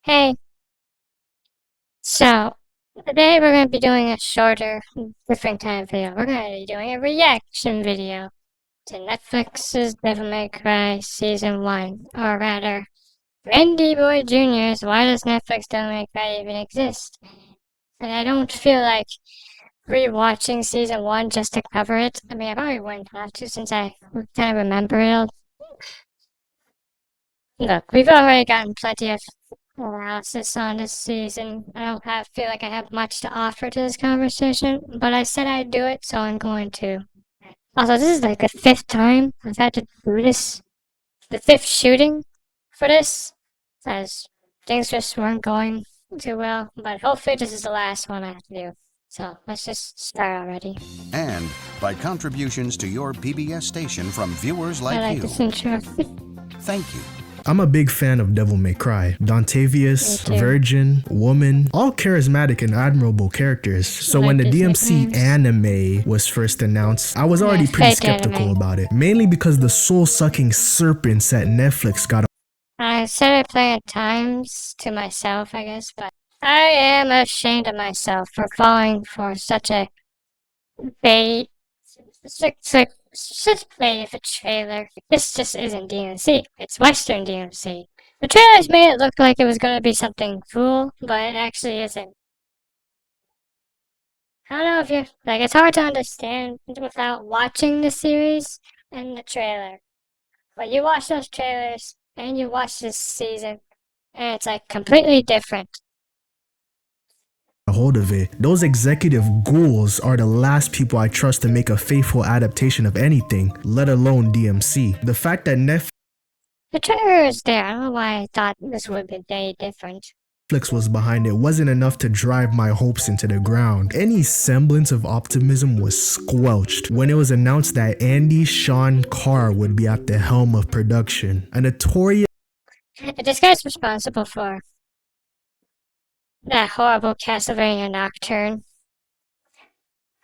Hey, so today we're going to be doing a shorter, different kind of video. We're going to be doing a reaction video to Netflix's Devil May Cry Season 1, or rather, Randy Boy Jr.'s Why Does Netflix Devil May Cry Even Exist? And I don't feel like rewatching Season 1 just to cover it. I mean, I probably wouldn't have to since I kind of remember it all. Look, we've already gotten plenty of analysis on this season. I don't feel like I have much to offer to this conversation, but I said I'd do it, so I'm going to. Also, this is like the fifth time I've had to do this, the fifth shooting for this, as things just weren't going too well, but hopefully this is the last one I have to do. So let's just start already. And by contributions to your PBS station from viewers like I like you. this intro. Thank you. I'm a big fan of Devil May Cry. Dontavius, Me too. Virgin, Woman, all charismatic and admirable characters. So I when the like these DMC nicknames. anime was first announced, I was already Yeah, pretty fake skeptical anime. about it. Mainly because the soul-sucking serpents at Netflix got I said it plenty of times to myself, I guess, but I am ashamed of myself for falling for such a bait, such bait of a trailer. This just isn't DMC. It's Western DMC. The trailers made it look like it was going to be something cool, but it actually isn't. I don't know if you like. It's hard to understand without watching the series and the trailer. But you watch those trailers and you watch this season, and it's like completely different. a hold of it. Those executive ghouls are the last people I trust to make a faithful adaptation of anything, let alone DMC. The fact that Netflix The trailer is there. I don't know why I thought this would be very different. was behind it wasn't enough to drive my hopes into the ground. Any semblance of optimism was squelched when it was announced that Andy Sean Carr would be at the helm of production. A notorious This guy's responsible for that horrible Castlevania Nocturne.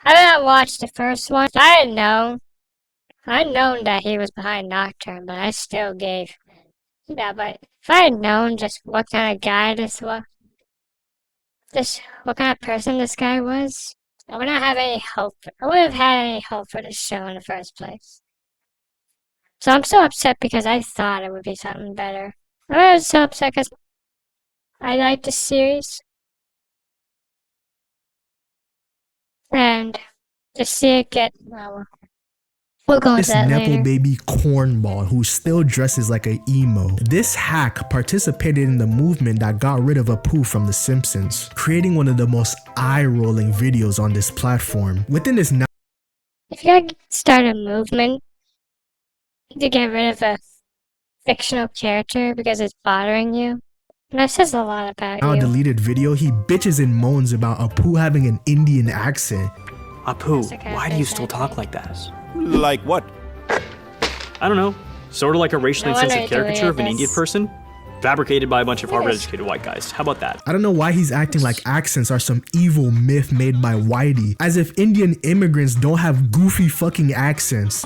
I did not watch the first one. If I had known, I'd known that he was behind Nocturne, but I still gave. Yeah, but if I had known just what kind of guy what kind of person this guy was, I would not have any hope. I would have had any hope for this show in the first place. So I'm so upset because I thought it would be something better. I was so upset because I liked the series. And to see it get, well, we'll go into that Nepo later. baby cornball who still dresses like a emo. This hack participated in the movement that got rid of Apu from The Simpsons, creating one of the most eye-rolling videos on this platform. Within this If you gotta start a movement to get rid of a fictional character because it's bothering you, that says a lot about now you. deleted video, he bitches and moans about Apu having an Indian accent. Apu, That's the kind of why do you face still I talk make. like that? Like what? I don't know. Sort of like a racially No wonder insensitive you're doing caricature of an this. Indian person, fabricated by a bunch of Yes. Harvard-educated white guys. How about that? I don't know why he's acting like accents are some evil myth made by Whitey, as if Indian immigrants don't have goofy fucking accents.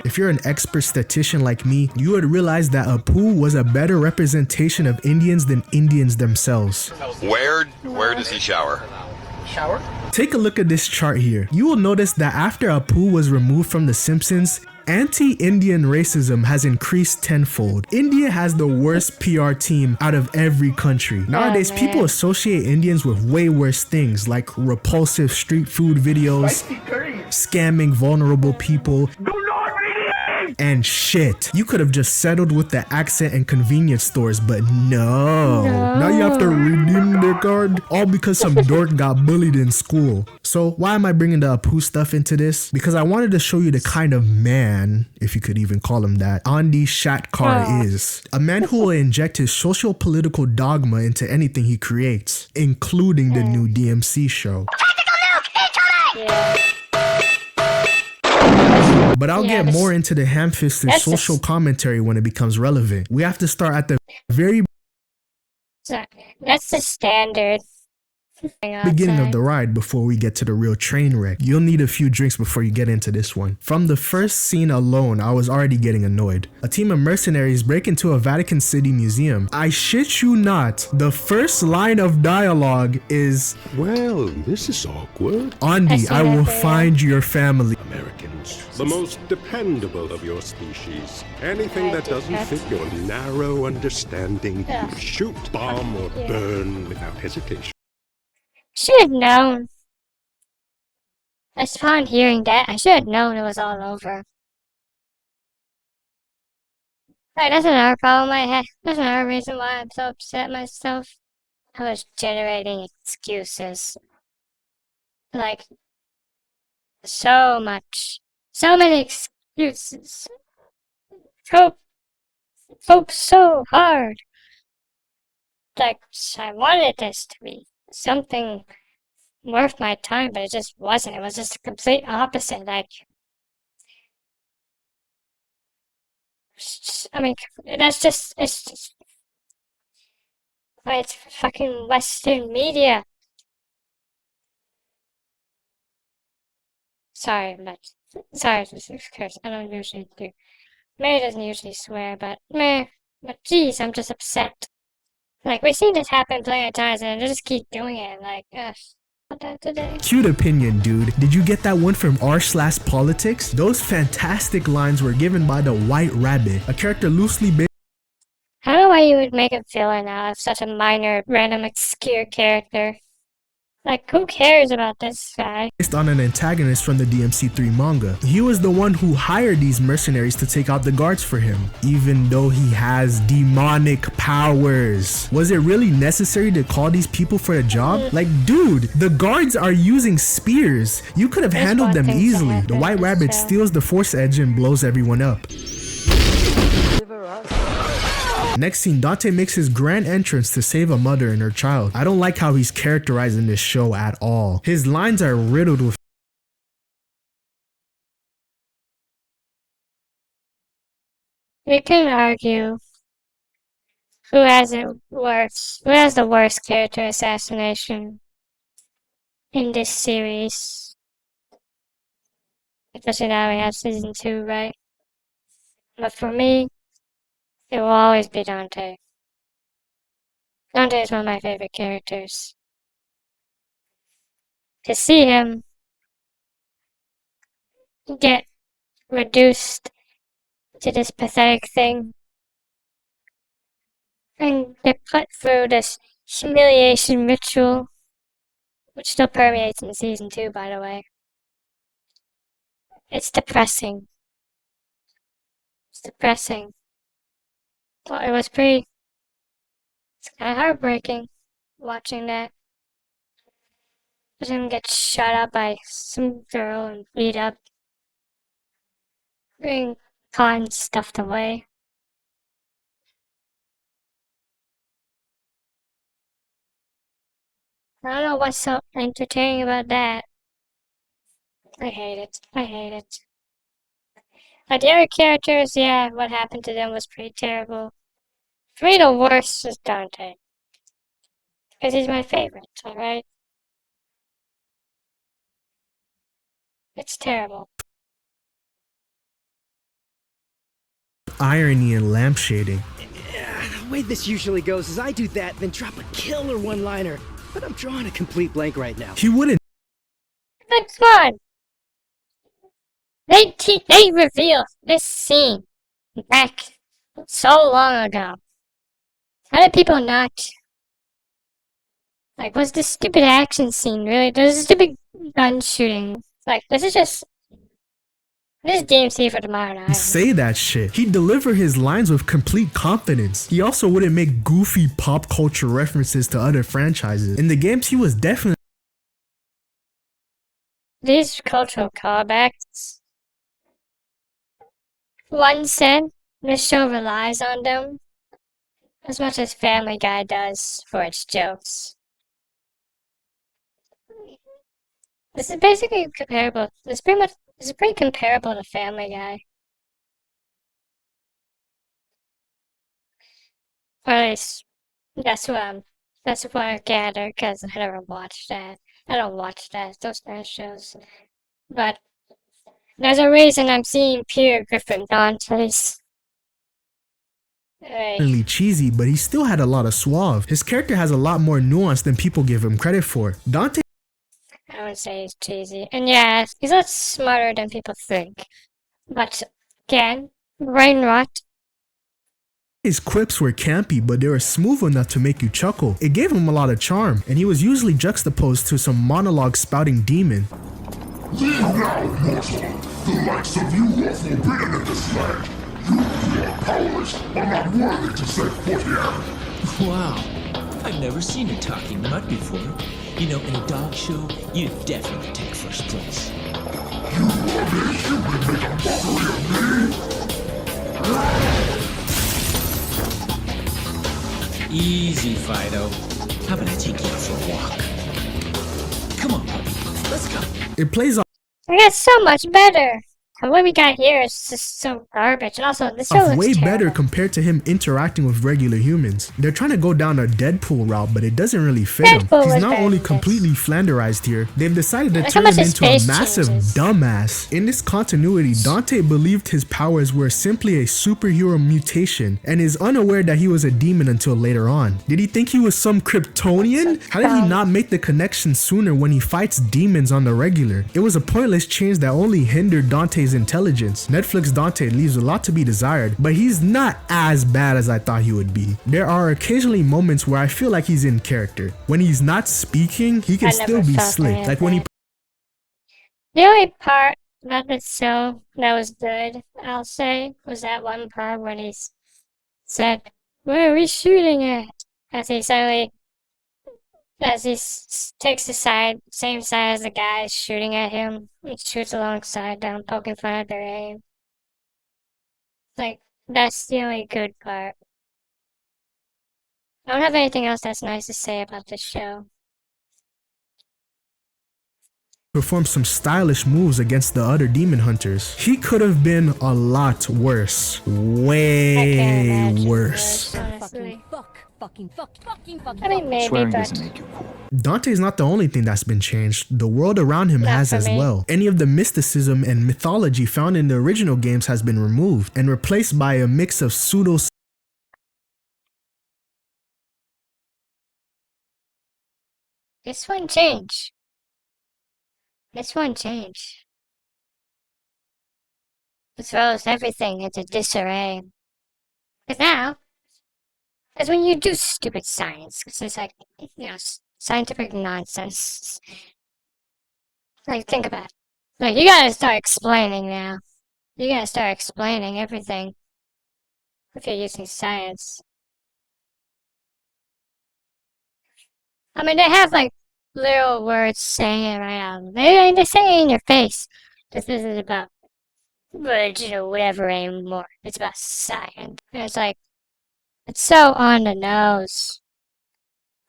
If you're an expert-statistician like me, you would realize that Apu was a better representation of Indians than Indians themselves. Where does he shower? Take a look at this chart here. You will notice that after Apu was removed from The Simpsons, anti-Indian racism has increased tenfold. India has the worst PR team out of every country. Nowadays, man. people associate Indians with way worse things like repulsive street food videos, scamming vulnerable people, and shit. You could have just settled with the accent and convenience stores, but no. Now you have to redeem their card, all because some dork got bullied in school. So why am I bringing the Apu stuff into this? Because I wanted to show you the kind of man, if you could even call him that, Andy Shatkar Oh. is. A man who will inject his socio-political dogma into anything he creates, including the new DMC show. Yeah. But I'll Yeah, get this- more into the ham-fisted that's social just- commentary when it becomes relevant. We have to start at the very So, that's the standard beginning of outside. the ride before we get to the real train wreck. You'll need a few drinks before you get into this one. From the first scene alone, I was already getting annoyed. A team of mercenaries break into a Vatican City museum. I shit you not, the first line of dialogue is, Well, this is awkward. "Andy, I will find your family." Americans, the most dependable of your species. Anything that doesn't fit your narrow understanding, you shoot, bomb, or burn without hesitation. Should have known. Just upon hearing that, I should have known it was all over. Right, that's another problem I had. That's another reason why I'm so upset myself. I was generating excuses. Like, so much. So many excuses. Hope so hard. Like, I wanted this to be something worth my time, but it just wasn't. It was just the complete opposite. Like, I mean, it's just it's fucking Western media. Sorry, this is curse. I don't usually do. Mary doesn't usually swear, but geez, I'm just upset. Like, we've seen this happen plenty of times, and they just keep doing it. Like, what that today? Cute opinion, dude. Did you get that one from r/politics? Those fantastic lines were given by the White Rabbit, a character loosely based I don't know why you would make a villain out of such a minor, random, obscure character. Like, who cares about this guy? on an antagonist from the DMC3 manga. He was the one who hired these mercenaries to take out the guards for him, even though he has demonic powers. Was it really necessary to call these people for a job? Like, dude, the guards are using spears. You could have There's handled one them thing to easily. happen The White in this Rabbit show. steals the Force Edge and blows everyone up. Next scene, Dante makes his grand entrance to save a mother and her child. I don't like how he's characterized in this show at all. His lines are riddled with We can argue who has the worst character assassination in this series. Especially now we have season 2, right? But for me, it will always be Dante. Dante is one of my favorite characters. To see him get reduced to this pathetic thing and get put through this humiliation ritual, which still permeates in season 2, by the way. It's depressing. It's depressing. Well, it's kind of heartbreaking watching that. Watching him get shot up by some girl and beat up, being caught and stuffed away. I don't know what's so entertaining about that. I hate it. I hate it. The other characters, yeah, what happened to them was pretty terrible. For me, the worst is Dante. Because he's my favorite, alright? It's terrible. irony and lampshading. The way this usually goes is I do that, then drop a killer one-liner. But I'm drawing a complete blank right now. He wouldn't But come on! They revealed this scene back so long ago. How did people not? Like, was this stupid action scene really? There's a stupid gun shooting. Like, this is DMC for tomorrow night. say that shit. He'd deliver his lines with complete confidence. He also wouldn't make goofy pop culture references to other franchises. In the games, he was definitely These cultural callbacks. One said this show relies on them as much as Family Guy does for its jokes. This is basically comparable. This is pretty comparable to Family Guy. Or at least that's what I'm That's what I gather, because I never watched that. I don't watch those kind of shows. But there's a reason I'm seeing Peter Griffin Dante's. Hey, cheesy, but he still had a lot of suave. His character has a lot more nuance than people give him credit for. Dante I would say he's cheesy. And yeah, he's not smarter than people think. But again, brain rot. His quips were campy, but they were smooth enough to make you chuckle. It gave him a lot of charm, and he was usually juxtaposed to some monologue spouting demon. Leave now, mortal! The likes of you are forbidden in this land! You are powerless, are not worthy to set foot here! Wow, I've never seen a talking mud before. You know, in a dog show, you definitely take first place. You are a human make a mockery of me? Easy, Fido. How about I take you out for a walk? Come on, puppy. Let's go. It plays off It gets so much better. And what we got here is just so garbage. And also, this show looks way better terrible. compared to him interacting with regular humans. They're trying to go down a Deadpool route, but it doesn't really fit him. Deadpool He's was not better only than this. completely flanderized here, they've decided to Look how turn much him his into a face massive changes. dumbass. In this continuity, Dante believed his powers were simply a superhero mutation and is unaware that he was a demon until later on. Did he think he was some Kryptonian? How did he not make the connection sooner when he fights demons on the regular? It was a pointless change that only hindered Dante's intelligence. Netflix Dante leaves a lot to be desired, but he's not as bad as I thought he would be. There are occasionally moments where I feel like he's in character. When he's not speaking, he can I still never be felt slick. any Like of when he that. The only part about the show that was good, I'll say, was that one part when he said, "Where are we shooting at?" As he suddenly, takes the same side as the guy shooting at him. He shoots alongside them, poking fun at their aim. Like, that's the only good part. I don't have anything else that's nice to say about this show. performed some stylish moves against the other demon hunters. He could have been a lot worse. I can't Way imagine worse. honestly. Fucking. I mean, maybe, Swearing but doesn't make you cool. Dante's not the only thing that's been changed. The world around him Not has for as me. well. Any of the mysticism and mythology found in the original games has been removed and replaced by a mix of pseudo this one changed. This one changed. It throws everything into disarray. Because now, that's when you do stupid science. Because it's like, scientific nonsense. Like, think about it. Like, you gotta start explaining now. You gotta start explaining everything. If you're using science. I mean, they have, like, little words saying it right out. They say it in your face. This isn't about religion or whatever anymore. It's about science. And it's like, it's so on the nose.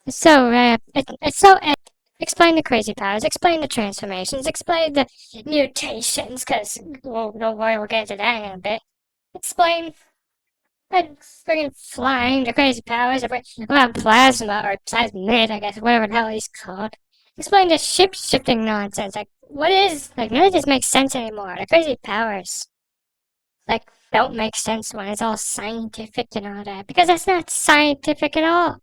It's so it's so explain the crazy powers, explain the transformations, explain the mutations, because don't worry, we'll get to that in a bit. Explain friggin' flying, the crazy powers, about plasma or plasmid, I guess, whatever the hell he's called. Explain the ship-shifting nonsense. Like, what is, like, none of this makes sense anymore. The crazy powers, like, don't make sense when it's all scientific and all that, because that's not scientific at all.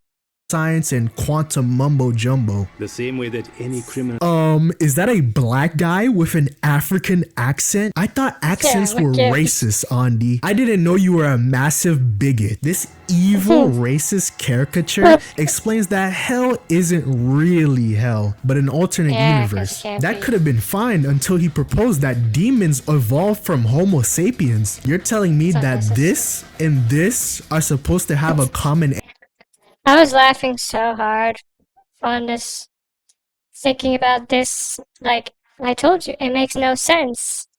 science and quantum mumbo jumbo. The same way that any criminal. Is that a black guy with an African accent? I thought accents were yeah. racist, Andy. I didn't know you were a massive bigot. This evil racist caricature explains that hell isn't really hell, but an alternate Yeah, 'cause universe. it can't That be. could have been fine until he proposed that demons evolved from Homo sapiens. You're telling me that this is- this and this are supposed to have a common I was laughing so hard on this, thinking about this. Like, I told you, it makes no sense.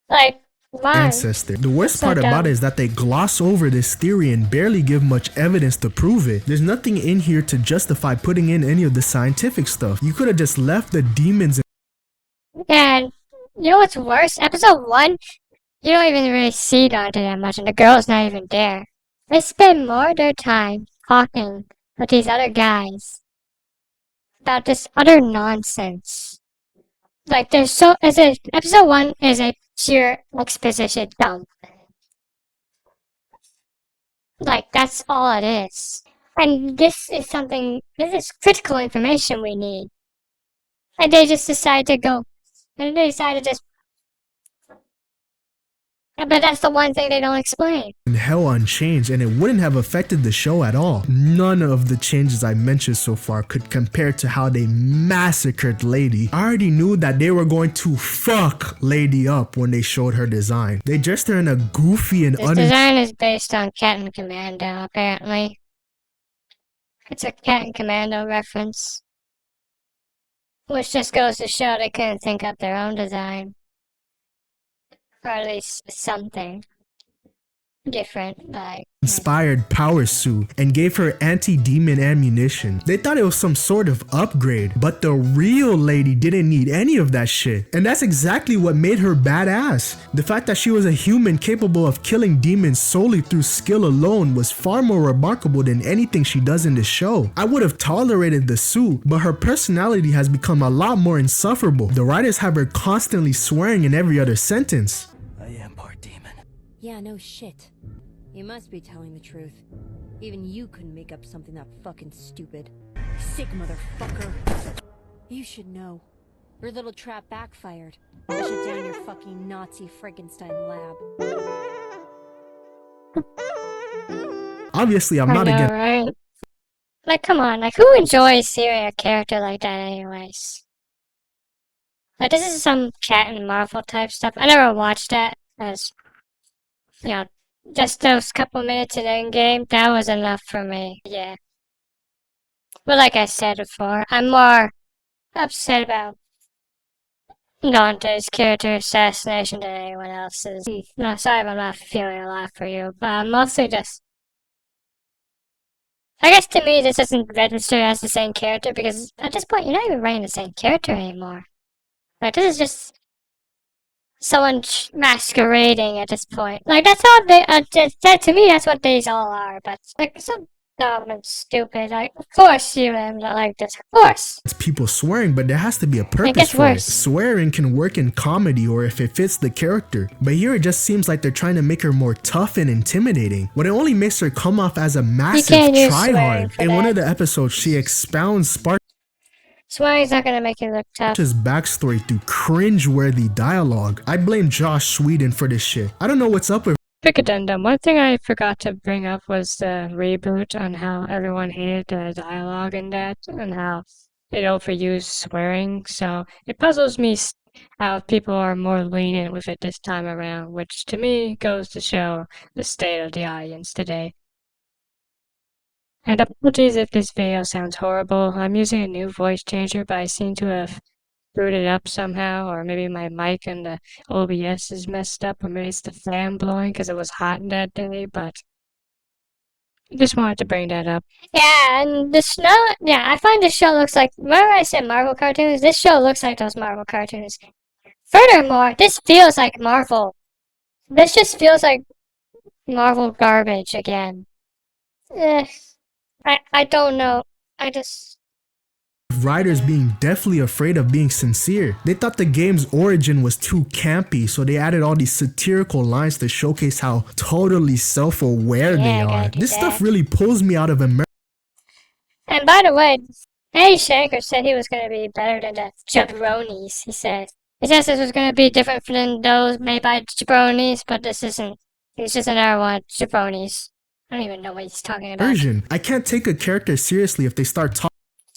Like, why? ancestor. The worst So part about dumb. it is that they gloss over this theory and barely give much evidence to prove it. There's nothing in here to justify putting in any of the scientific stuff. You could have just left the demons And you know what's worse? Episode 1, you don't even really see Dante that much, and the girl's not even there. They spend more of their time talking with these other guys about this other nonsense. Like, there's so, episode 1 is a pure exposition dump. Like, that's all it is. And this is critical information we need. And they just decide to go, and they decide to just, but that's the one thing they don't explain. Hell unchanged, and it wouldn't have affected the show at all. None of the changes I mentioned so far could compare to how they massacred Lady. I already knew that they were going to fuck Lady up when they showed her design. They dressed her in a goofy and This design is based on Captain Commando, apparently. It's a Captain Commando reference. Which just goes to show they couldn't think up their own design. Or at least something different, like inspired power suit and gave her anti-demon ammunition. They thought it was some sort of upgrade, but the real Lady didn't need any of that shit. And that's exactly what made her badass. The fact that she was a human capable of killing demons solely through skill alone was far more remarkable than anything she does in the show. I would have tolerated the suit, but her personality has become a lot more insufferable. The writers have her constantly swearing in every other sentence. I am part demon. Yeah, no shit. You must be telling the truth. Even you couldn't make up something that fucking stupid. Sick motherfucker. You should know. Your little trap backfired. I shut down your fucking Nazi Frankenstein lab. Obviously, I'm not against. Right? Like, come on, like, who enjoys seeing a character like that anyways? Like, this is some Captain Marvel type stuff. I never watched that, as, you know, just those couple minutes in Endgame, that was enough for me, yeah. But like I said before, I'm more upset about Dante's character assassination than anyone else's. No, sorry if I'm not feeling a lot for you, but I'm mostly just... I guess to me this doesn't register as the same character, because at this point you're not even writing the same character anymore. Like, this is just someone masquerading at this point. Like, that's all they, to me, that's what these all are, but, like, so dumb and stupid. Like, of course you am not like this, of course. It's people swearing, but there has to be a purpose gets for worse. it. Swearing can work in comedy or if it fits the character, but here it just seems like they're trying to make her more tough and intimidating, when it only makes her come off as a massive can't use swearing tryhard. for In one that. of the episodes, she expounds Swearing's not gonna make you look tough. Sparta's backstory through cringe-worthy dialogue. I blame Josh Sweden for this shit. I don't know what's up with Quick addendum. One thing I forgot to bring up was the reboot on how everyone hated the dialogue in that and how it overused swearing. So it puzzles me how people are more lenient with it this time around, which to me goes to show the state of the audience today. And apologies if this video sounds horrible. I'm using a new voice changer, but I seem to have screwed it up somehow, or maybe my mic and the OBS is messed up, or maybe it's the fan blowing because it was hot that day, but just wanted to bring that up. Yeah, and the snow, yeah, I find this show looks like, remember I said Marvel cartoons? This show looks like those Marvel cartoons. Furthermore, this feels like Marvel. This just feels like Marvel garbage again. I don't know. I just... writers being deathly afraid of being sincere. They thought the game's origin was too campy, so they added all these satirical lines to showcase how totally self-aware they are. This stuff really pulls me out of America. And by the way, Eddie Shanker said he was going to be better than the jabronis, he said. He says this was going to be different than those made by jabronis, but this isn't. It's just another one of jabronis. I don't even know what he's talking about. I can't take a character seriously if they start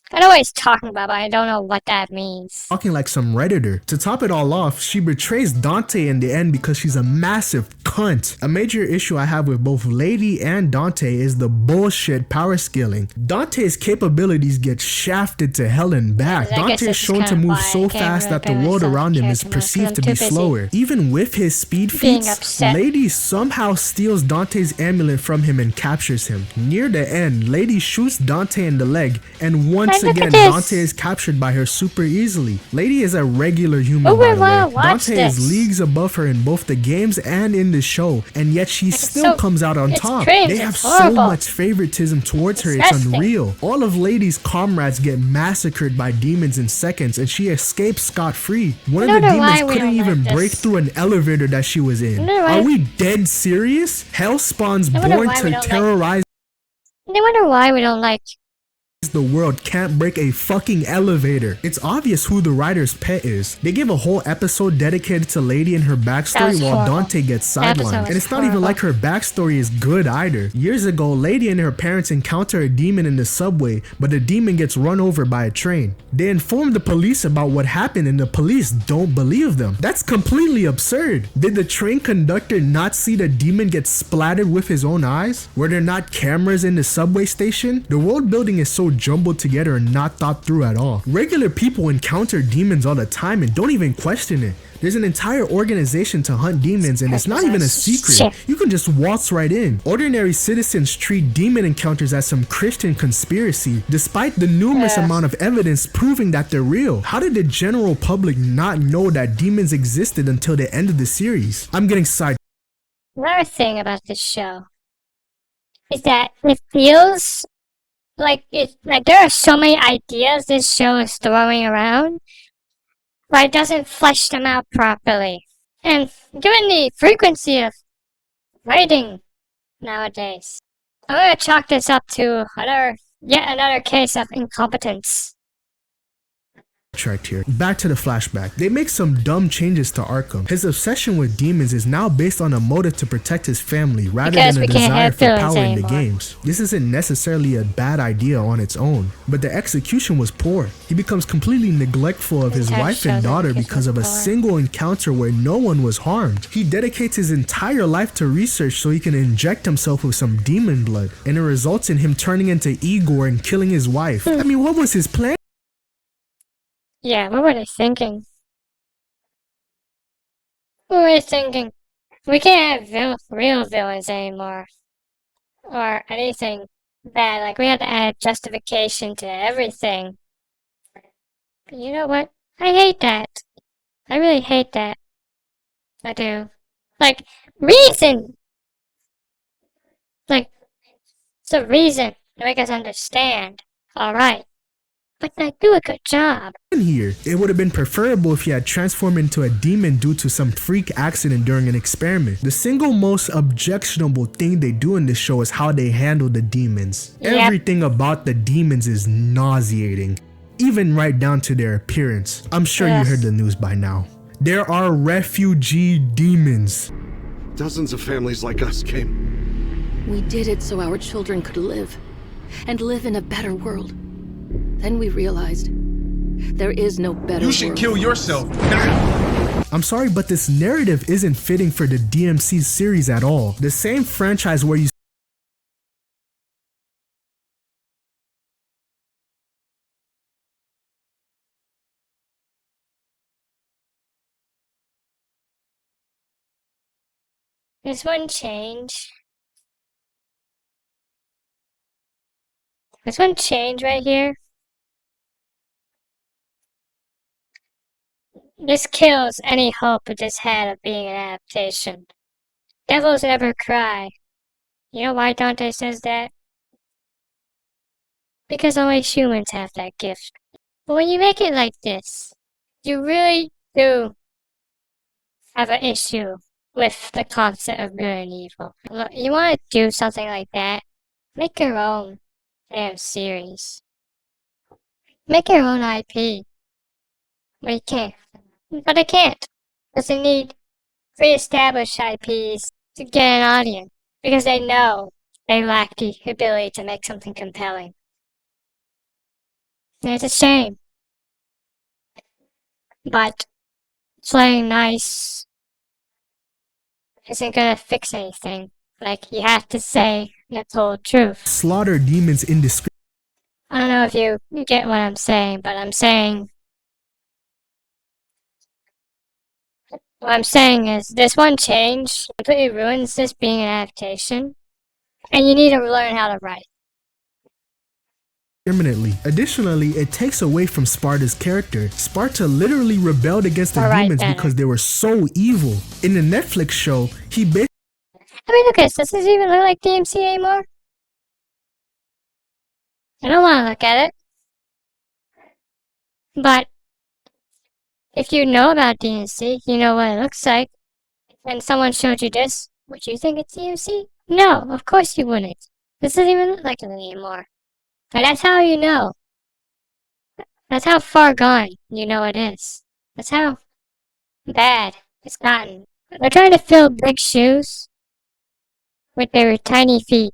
I know what he's talking about, but I don't know what that means. talking like some Redditor. To top it all off, she betrays Dante in the end because she's a massive cunt. A major issue I have with both Lady and Dante is the bullshit power scaling. Dante's capabilities get shafted to hell and back. Dante is shown to move so fast that the world around him is perceived to be slower. Even with his speed feats, Lady somehow steals Dante's amulet from him and captures him. Near the end, Lady shoots Dante in the leg, and once Once look again, at this. Dante is captured by her super easily. Lady is a regular human, Who by would the wanna way. watch Dante this? is leagues above her in both the games and in the show, and yet she still so- comes out on it's top. cringe, They have it's so horrible. much favoritism towards her, it's Disgusting. unreal. All of Lady's comrades get massacred by demons in seconds, and she escapes scot-free. One of the wonder why demons we couldn't don't even like break this. through an elevator that she was in. wonder why- Are we dead serious? Hell spawns I wonder born why we to don't like- terrorize I wonder why we don't like. the world can't break a fucking elevator. It's obvious who the writer's pet is. They give a whole episode dedicated to Lady and her That backstory was while horrible. Dante gets That episode sidelined. was And it's not even horrible. like her backstory is good either. Years ago, Lady and her parents encounter a demon in the subway, but the demon gets run over by a train. They inform the police about what happened and the police don't believe them. That's completely absurd. Did the train conductor not see the demon get splattered with his own eyes? Were there not cameras in the subway station? The world building is so jumbled together and not thought through at all. Regular people encounter demons all the time and don't even question it. There's an entire organization to hunt demons and it's not even a secret. Shit. You can just waltz right in. Ordinary citizens treat demon encounters as some Christian conspiracy, despite the numerous amount of evidence proving that they're real. How did the general public not know that demons existed until the end of the series? I'm getting side. Another thing about this show is that it feels like there are so many ideas this show is throwing around, but it doesn't flesh them out properly. And given the frequency of writing nowadays, I'm gonna chalk this up to yet another case of incompetence. Tracked here. Back to the flashback. They make some dumb changes to Arkham. His obsession with demons is now based on a motive to protect his family rather Because than a we can't desire have for villains power in the anymore. games. This isn't necessarily a bad idea on its own, but the execution was poor. He becomes completely neglectful of his Entire wife show and daughter dedication because of a was poor. single encounter where no one was harmed. He dedicates his entire life to research so he can inject himself with some demon blood, and it results in him turning into Igor and killing his wife. I mean, what was his plan? Yeah, what were they thinking? What were they thinking? We can't have real villains anymore. Or anything bad. Like, we have to add justification to everything. But you know what? I hate that. I really hate that. I do. Like, reason! Like, it's a reason to make us understand. Alright. But I do a good job. Here, it would have been preferable if he had transformed into a demon due to some freak accident during an experiment. The single most objectionable thing they do in this show is how they handle the demons. Yep. Everything about the demons is nauseating, even right down to their appearance. I'm sure Yes. you heard the news by now. There are refugee demons. Dozens of families like us came. We did it so our children could live, and live in a better world. Then we realized there is no better world. You should kill yourself. I'm sorry, but this narrative isn't fitting for the DMC series at all. The same franchise where you This one change. This one change right here. This kills any hope it just had of being an adaptation. Devils never cry. You know why Dante says that? Because only humans have that gift. But when you make it like this, you really do have an issue with the concept of good and evil. Look, you want to do something like that, make your own damn series. Make your own IP. But you can't. But I can't. Because they need pre-established IPs to get an audience. Because they know they lack the ability to make something compelling. And it's a shame. But playing nice isn't gonna fix anything. Like, you have to say the whole truth. slaughter demons indiscriminately. I don't know if you get what I'm saying, but I'm saying... What I'm saying is, this one change completely ruins this being an adaptation, and you need to learn how to write. indiscriminately. Additionally, it takes away from Sparta's character. Sparta literally rebelled against the Alright, demons then. because they were so evil. In the Netflix show, he basically I mean, look at this. Does this even look like DMC anymore? I don't want to look at it. But if you know about DMC, you know what it looks like, and someone showed you this, would you think it's DMC? No, of course you wouldn't. This doesn't even look like it anymore. And that's how you know. That's how far gone you know it is. That's how bad it's gotten. They're trying to fill big shoes with their tiny feet.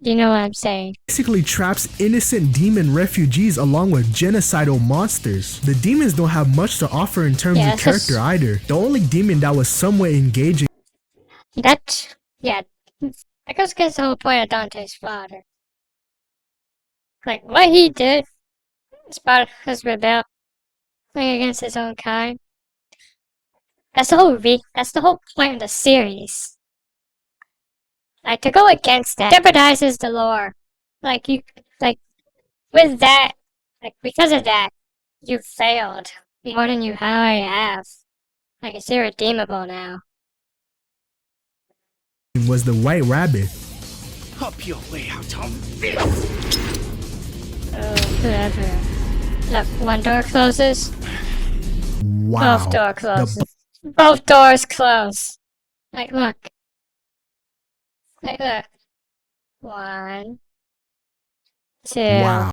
You know what I'm saying? traps innocent demon refugees along with genocidal monsters. The demons don't have much to offer in terms Yeah, of character either. The only demon that was somewhat engaging That goes against the whole point of Dante's father. Like, what he did, Spartacus rebelled against his own kind. That's the whole point of the series. Like, to go against that jeopardizes the lore. With that, because of that, you failed more than you already have. Like, it's irredeemable now. was the White Rabbit. Up your way out, Tom. Whoever. Look, one door closes, Wow. both doors close. Both doors close. Like, look. Like, look. 1, 2. Wow.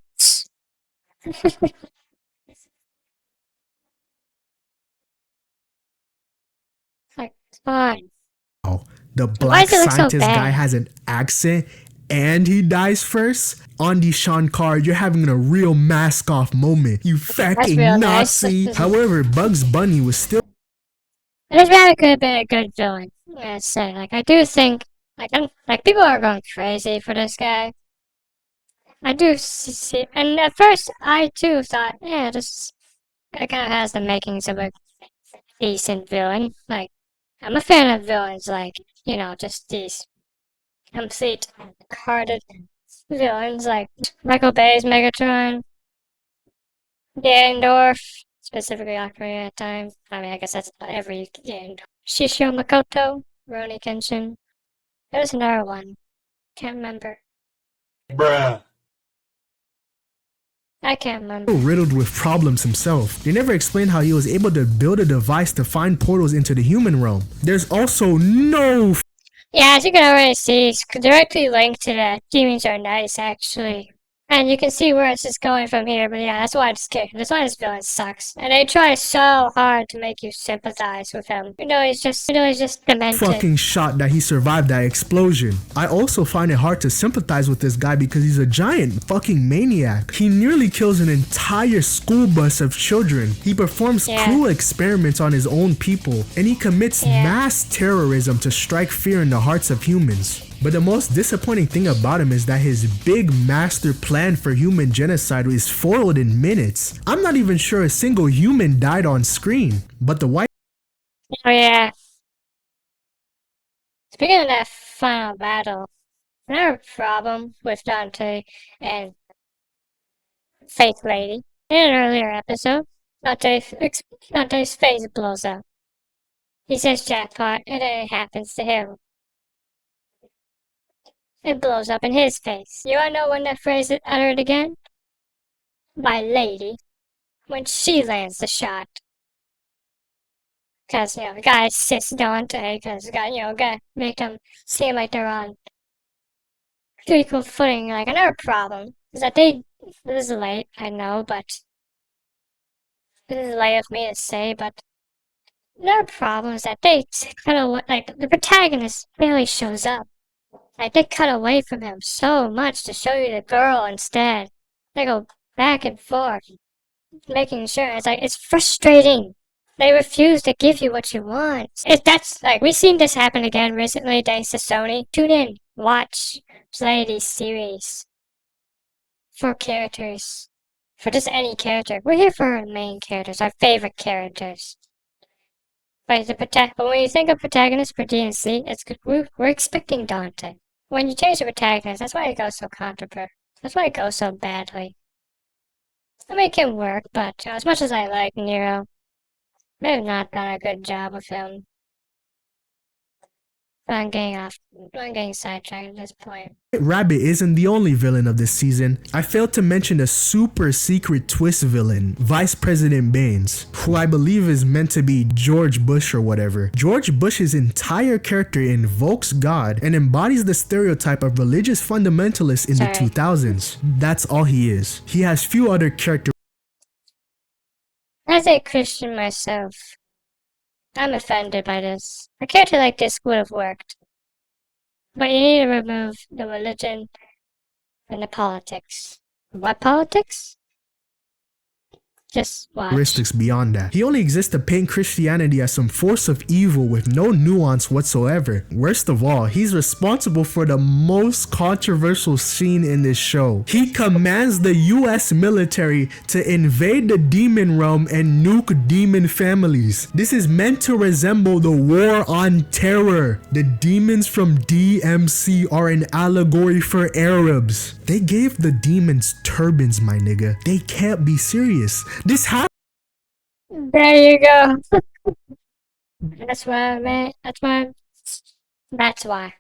Like, fine. The Why black does it look so scientist bad? guy has an accent and he dies first? Andy Sean Carr, you're having a real mask off moment. You fucking real nice. Nazi. However, Bugs Bunny was still This rabbit could have been a good villain. I'd say, I do think, people are going crazy for this guy. I do see, and at first, I too thought, yeah, this guy kind of has the makings of a decent villain. Like, I'm a fan of villains, just these complete hearted villains, like Michael Bay's Megatron, Ganondorf, specifically Ocarina of Time. I mean, I guess that's every Ganondorf. Shishio Makoto, Rurouni Kenshin. There's another one. Can't remember. Bruh. I can't remember. riddled with problems himself. They never explained how he was able to build a device to find portals into the human realm. There's also no Yeah, as you can already see, it's directly linked to that. Demons are nice, actually. And you can see where it's just going from here, but yeah, that's why that's why this villain sucks. And they try so hard to make you sympathize with him. He's just demented. fucking shot that he survived that explosion. I also find it hard to sympathize with this guy because he's a giant fucking maniac. He nearly kills an entire school bus of children. He performs cruel experiments on his own people, and he commits mass terrorism to strike fear in the hearts of humans. But the most disappointing thing about him is that his big master plan for human genocide is foiled in minutes. I'm not even sure a single human died on screen, but the white Oh yeah. Speaking of that final battle, another problem with Dante and Faith Lady. In an earlier episode, Dante's face blows up. He says jackpot, and then it happens to him. It blows up in his face. You wanna know when that phrase is uttered again? By Lady. When she lands the shot. Cause, the guy assists Dante, cause, gotta make them seem like they're on equal footing. Like, another problem is that this is late, I know, but this is late of me to say, but another problem is that they cut away, the protagonist barely shows up. They cut away from him so much to show you the girl instead. They go back and forth, making sure. It's frustrating. They refuse to give you what you want. We've seen this happen again recently thanks to Sony. Tune in, watch, play these series. For characters. For just any character. We're here for our main characters, our favorite characters. But when you think of protagonist for DMC, we're expecting Dante. When you change the protagonist, that's why it goes so controversial. That's why it goes so badly. I make him work, but as much as I like Nero, they've not done a good job with him. I'm getting sidetracked at this point. Rabbit isn't the only villain of this season. I failed to mention a super secret twist villain, Vice President Baines, who I believe is meant to be George Bush or whatever. George Bush's entire character invokes God and embodies the stereotype of religious fundamentalists in the 2000s. That's all he is. He has few other characteristics. As a Christian myself, I'm offended by this. A character like this would have worked. But you need to remove the religion and the politics. What politics? Just watch. Characteristics beyond that. He only exists to paint Christianity as some force of evil with no nuance whatsoever. Worst of all, he's responsible for the most controversial scene in this show. He commands the US military to invade the demon realm and nuke demon families. This is meant to resemble the War on Terror. The demons from DMC are an allegory for Arabs. They gave the demons turbans, my nigga. They can't be serious. This happened. There you go. That's why, man. That's why.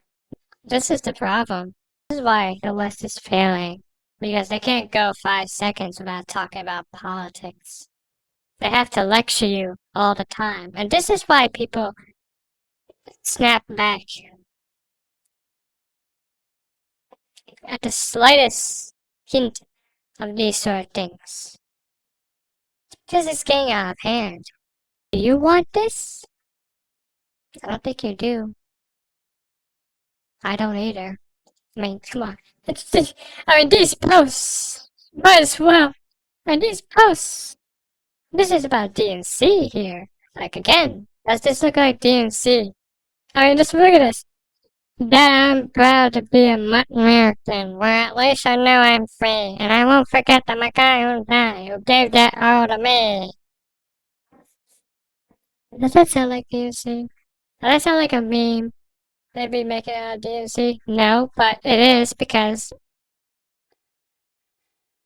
This is the problem. This is why the West is failing. Because they can't go 5 seconds without talking about politics. They have to lecture you all the time. And this is why people snap back at the slightest hint of these sort of things. Because it's getting out of hand. Do you want this? I don't think you do. I don't either. I mean, come on. These posts might as well. These posts. This is about DNC here. Like, again, does this look like DNC? Just look at this. That I'm proud to be a American, where at least I know I'm free, and I won't forget the guy who died, who gave that all to me. Does that sound like DNC? Does that sound like a meme? They'd be making out of DNC? No, but it is because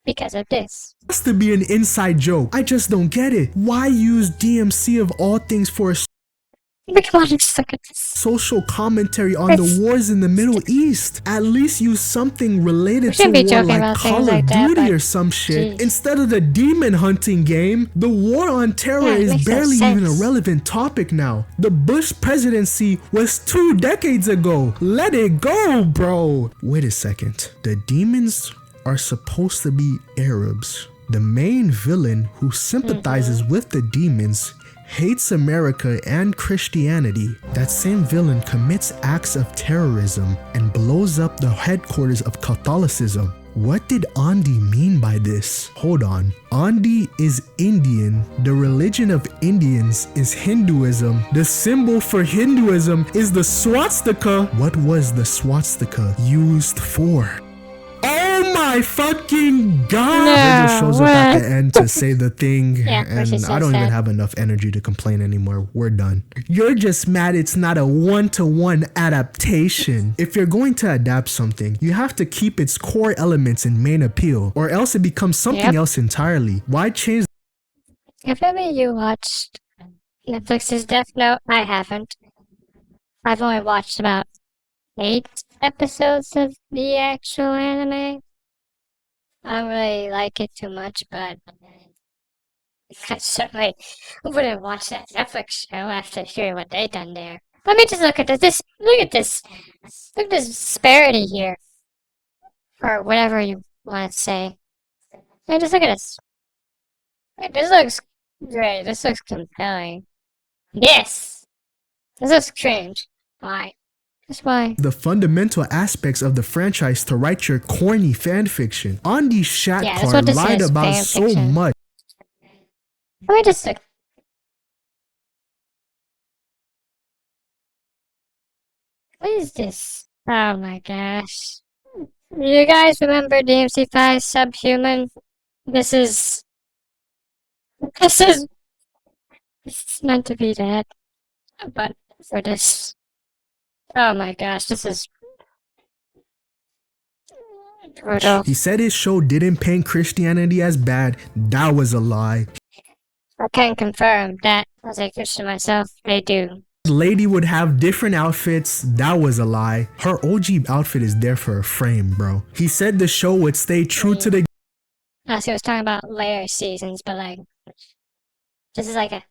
of this. It has to be an inside joke. I just don't get it. Why use DMC of all things for a social commentary on the wars in the Middle East? At least use something related to war like Call of Duty or some shit. Instead of the demon hunting game, the war on terror is barely even a relevant topic now. The Bush presidency was 2 decades ago. Let it go, bro. Wait a second. The demons are supposed to be Arabs. The main villain who sympathizes with the demons hates America and Christianity. That same villain commits acts of terrorism and blows up the headquarters of Catholicism. What did Andi mean by this? Hold on. Andi is Indian. The religion of Indians is Hinduism. The symbol for Hinduism is the swastika. What was the swastika used for? Oh my fucking god! It just shows up at the end to say the thing, and I don't even have enough energy to complain anymore. We're done. You're just mad it's not a one-to-one adaptation. If you're going to adapt something, you have to keep its core elements and main appeal, or else it becomes something else entirely. Why change? Have any of you watched Netflix's Death Note? I haven't. I've only watched about 8 episodes of the actual anime. I don't really like it too much, but I certainly wouldn't watch that Netflix show after hearing what they done there. Let me just look at this. Look at this disparity here, or whatever you want to say. Hey, just look at this. This looks great. This looks compelling. Yes, this looks cringe. Why? That's why. The fundamental aspects of the franchise to write your corny fanfiction. Andi Shatkar lied about so much. Let me just look. What is this? Oh my gosh. You guys remember DMC5 Subhuman? This is meant to be that. But for this. Oh my gosh, this is... Brutal. He said his show didn't paint Christianity as bad. That was a lie. I can confirm that as a Christian myself, they do. Lady would have different outfits. That was a lie. Her OG outfit is there for a frame, bro. He said the show would stay true to the Also, I was talking about layer seasons, but like, this is like a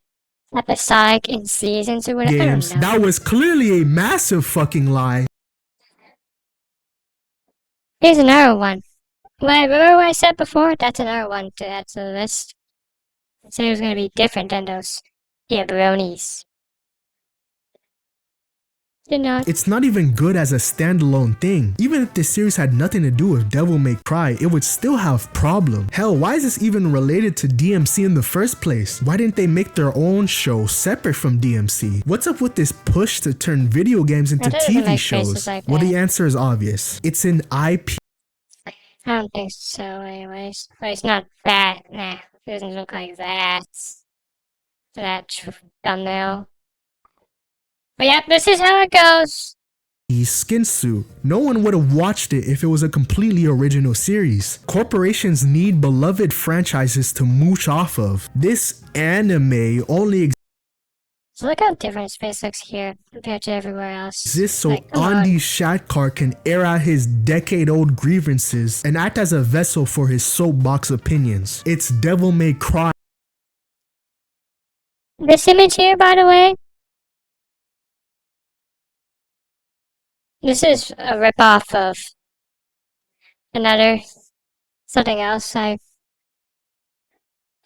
episodic in seasons or whatever. games. I don't know. That was clearly a massive fucking lie. Here's another one. Wait, remember what I said before? That's another one to add to the list. I said it was gonna be different than those jabronis. Did not. It's not even good as a standalone thing. Even if this series had nothing to do with Devil May Cry, it would still have problems. Hell, why is this even related to DMC in the first place? Why didn't they make their own show separate from DMC? What's up with this push to turn video games into That doesn't TV make shows? faces like Well, that. the answer is obvious. It's an IP. I don't think so, anyways. But it's not that. Nah, it doesn't look like that. Thumbnail. But yeah, this is how it goes. Skin suit. No one would have watched it if it was a completely original series. Corporations need beloved franchises to mooch off of. This anime only So look how different his face looks here compared to everywhere else. exists so Like, come on. Andy Shatkar can air out his decade-old grievances and act as a vessel for his soapbox opinions. It's Devil May Cry. This image here, by the way, this is a ripoff of something else I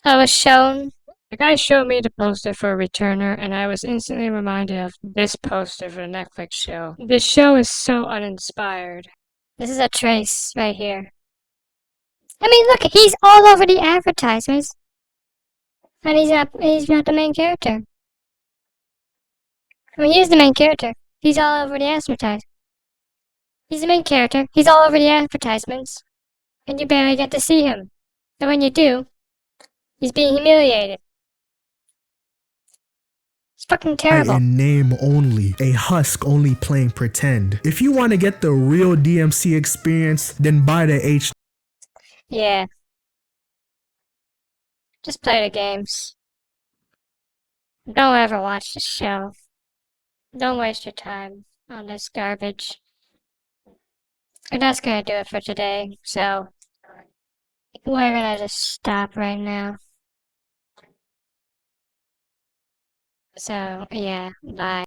was shown. The guy showed me the poster for Returner, and I was instantly reminded of this poster for the Netflix show. This show is so uninspired. This is a trace right here. I mean, look, he's all over the advertisements, and he's not the main character. I mean, he's the main character. He's all over the advertisements. He's the main character. He's all over the advertisements, and you barely get to see him. And when you do, he's being humiliated. It's fucking terrible. In name only, a husk only playing pretend. If you want to get the real DMC experience, then buy the H. Yeah. Just play the games. Don't ever watch the show. Don't waste your time on this garbage. And that's gonna do it for today, so we're gonna just stop right now. So, yeah, bye.